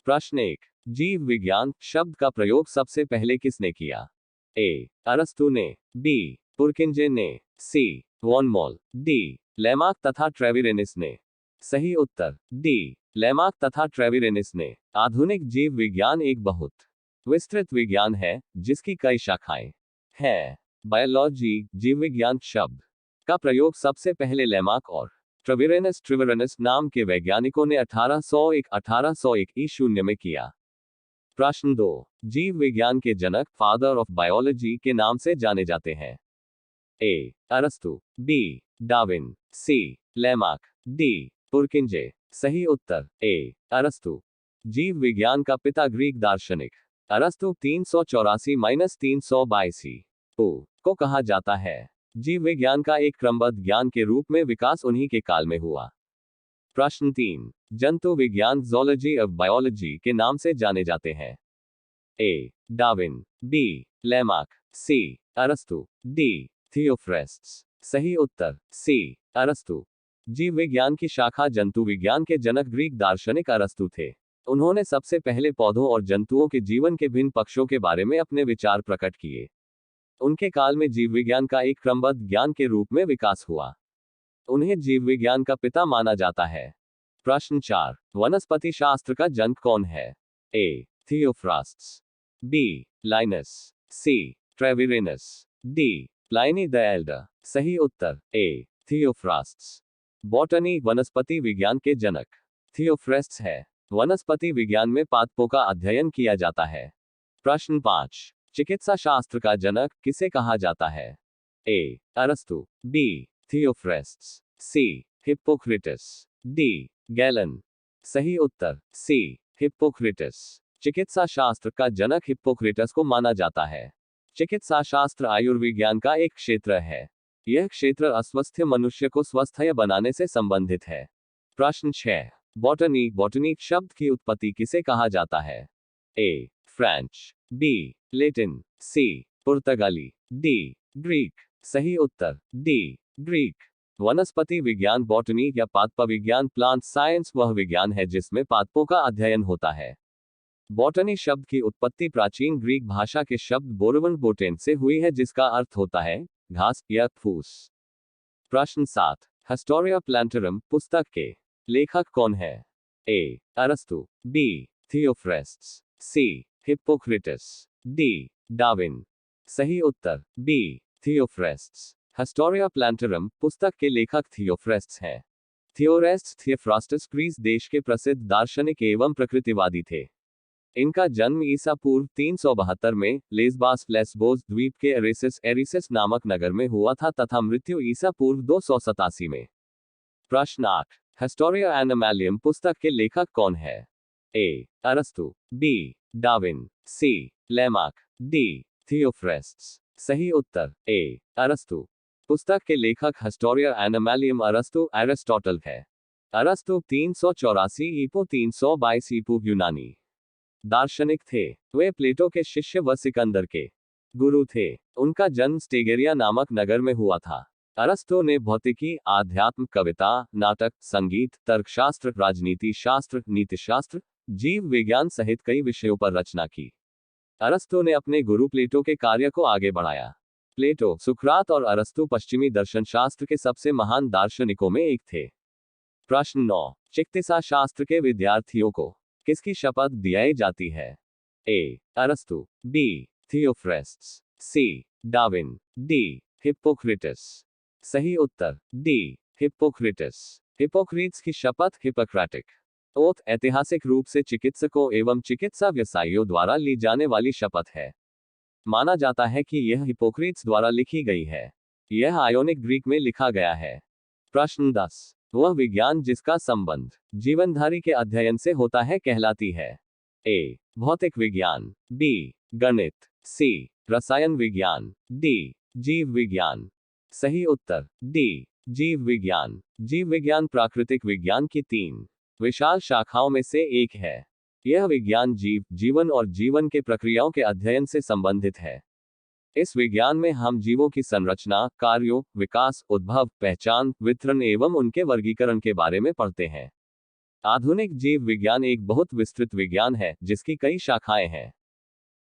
प्रश्न 1। जीव विज्ञान शब्द का प्रयोग सबसे पहले किसने किया? ए. अरस्तु ने, बी. पुरकिंजे ने, C. Von Mohl, D. Lamarck तथा ट्रेविरेनिस ने। सही उत्तर डी. लेमार्क तथा ट्रेविरेनिस ने। आधुनिक जीव विज्ञान एक बहुत विस्तृत विज्ञान है जिसकी कई शाखाएं हैं। बायोलॉजी जीव विज्ञान शब्द का प्रयोग सबसे पहले लेमार्क और ट्रेविरेनस नाम के वैज्ञानिकों ने 1801 ईशून्य में किया। प्रश्न 2। जीव विज्ञान के जनक फादर ऑफ बायोलॉजी के नाम से जाने जाते हैं? ए. अरस्तु, B. Darwin, C. Lamarck, D. Purkinje. सही उत्तर ए. अरस्तु। जीव विज्ञान का पिता ग्रीक दार्शनिक अरस्तु 384-322 को कहा जाता है। जीव विज्ञान का एक क्रमबद्ध ज्ञान के रूप में विकास उन्हीं के काल में हुआ। प्रश्न 3। जंतु विज्ञान ज़ूलॉजी ऑफ बायोलॉजी के नाम से जाने जाते हैं? A. Darwin, B. Lamarck, C. अरस्तु, डी. थियोफ्रेस्टस। सही उत्तर सी. अरस्तु। जीव विज्ञान की शाखा जंतु विज्ञान के जनक ग्रीक दार्शनिक अरस्तु थे। उन्होंने सबसे पहले पौधों और जंतुओं के जीवन के भिन्न पक्षों के बारे में अपने विचार प्रकट किए। उनके काल में जीव विज्ञान का एक क्रमबद्ध ज्ञान के रूप में विकास हुआ। उन्हें जीव विज्ञान का पिता माना जाता है। प्रश्न 4। वनस्पति शास्त्र का जनक कौन है? A. Theophrastus, B. Linnaeus, C. Treviranus, D. Pliny the Elder. सही उत्तर ए. थियोफ्रास्टस। बॉटनी वनस्पति विज्ञान के जनक थियोफ्रेस्टस है। वनस्पति विज्ञान में पादपों का अध्ययन किया जाता है। प्रश्न 5। चिकित्सा शास्त्र का जनक किसे कहा जाता है? ए. अरस्तु, B. Theophrastus, C. Hippocrates, D. Galen. सही उत्तर सी. हिप्पोक्रेटस। चिकित्सा शास्त्र का जनक हिप्पोक्रेटस को माना जाता है। चिकित्सा शास्त्र आयुर्विज्ञान का एक क्षेत्र है। यह क्षेत्र अस्वस्थ मनुष्य को स्वस्थ बनाने से संबंधित है। प्रश्न 6। बॉटनी शब्द की उत्पत्ति किसे कहा जाता है? A. French, B. Latin, C. पुर्तगाली, डी. ग्रीक। सही उत्तर डी. ग्रीक। वनस्पति विज्ञान बॉटनी या पादप विज्ञान प्लांट साइंस वह विज्ञान है जिसमें पादपों का अध्ययन होता है। बॉटनी शब्द की उत्पत्ति प्राचीन ग्रीक भाषा के शब्द बोरवन बोटेन से हुई है जिसका अर्थ होता है घास या फूस। प्रश्न 7। हिस्टोरिया प्लांटरम पुस्तक के लेखक कौन है? ए. अरस्तु, B. Theophrastus, C. Hippocrates, D. Darwin. सही उत्तर बी. थियोफ्रेस्टस। हिस्टोरिया प्लांटरम पुस्तक के लेखक थियोफ्रेस्टस हैं। थियोफ्रास्टस ग्रीस देश के प्रसिद्ध दार्शनिक एवं प्रकृतिवादी थे। इनका जन्म ईसा पूर्व 372 में लेस्बोस द्वीप के एरिसिस नामक नगर में हुआ था तथा मृत्यु ईसा पूर्व 287 में। प्रश्न 8। हिस्टोरिया एनिमलियम पुस्तक के लेखक कौन है? ए. अरस्तु, B. Darwin, C. Lamarck, D. Theophrastus. सही उत्तर ए. अरस्तु। पुस्तक के लेखक हिस्टोरिया एनिमलियम अरिस्टोटल है। अरस्तु 384 ईपू 322 ईपू यूनानी दार्शनिक थे। वे प्लेटो के शिष्य व सिकंदर के गुरु थे। उनका जन्म स्टेगेरिया नामक नगर में हुआ था। अरस्तु ने भौतिकी, आध्यात्म, कविता, नाटक, संगीत, तर्कशास्त्र, राजनीति शास्त्र, नीतिशास्त्र, जीव विज्ञान सहित कई विषयों पर रचना की। अरस्तु ने अपने गुरु प्लेटो के कार्य को आगे बढ़ाया। प्लेटो, सुकरात और अरस्तु पश्चिमी दर्शन शास्त्र के सबसे महान दार्शनिकों में एक थे। प्रश्न 9। चिकित्सा शास्त्र के विद्यार्थियों को किसकी शपथ दिलाई जाती है? ए. अरस्तु, B. Theophrastus, C. Darwin, D. Hippocrates. सही उत्तर डी. हिप्पोक्रेटस। हिप्पोक्रेट्स की शपथ हिपोक्रेटिक ओथ ऐतिहासिक रूप से चिकित्सकों एवं चिकित्सा व्यवसायियों द्वारा ली जाने वाली शपथ है। माना जाता है कि यह हिप्पोक्रेट्स द्वारा लिखी गई है। यह आयोनिक ग्रीक में लिखा गया है। प्रश्न 10। वह विज्ञान जिसका संबंध जीवनधारी के अध्ययन से होता है कहलाती है? ए. भौतिक विज्ञान, बी. गणित, सी. रसायन विज्ञान, डी. जीव विज्ञान। सही उत्तर डी. जीव विज्ञान। जीव विज्ञान प्राकृतिक विज्ञान की 3 विशाल शाखाओं में से एक है। यह विज्ञान जीवन और जीवन के प्रक्रियाओं के अध्ययन से संबंधित है। इस विज्ञान में हम जीवों की संरचना, कार्यों, विकास, उद्भव, पहचान, वितरण एवं उनके वर्गीकरण के बारे में पढ़ते हैं। आधुनिक जीव विज्ञान एक बहुत विस्तृत विज्ञान है जिसकी कई शाखाएं हैं।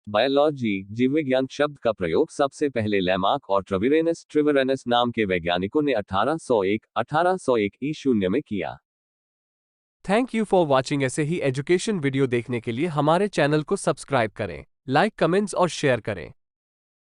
बायोलॉजी, जीवविज्ञान शब्द का प्रयोग सबसे पहले लैमार्क और ट्रिवरेनस नाम के वैज्ञानिकों ने 1801 ई शून्य में किया। Thank you for watching. ऐसे ही एजुकेशन वीडियो देखने के लिए हमारे चैनल को सब्सक्राइब करें, लाइक, कमेंट्स और शेयर करें।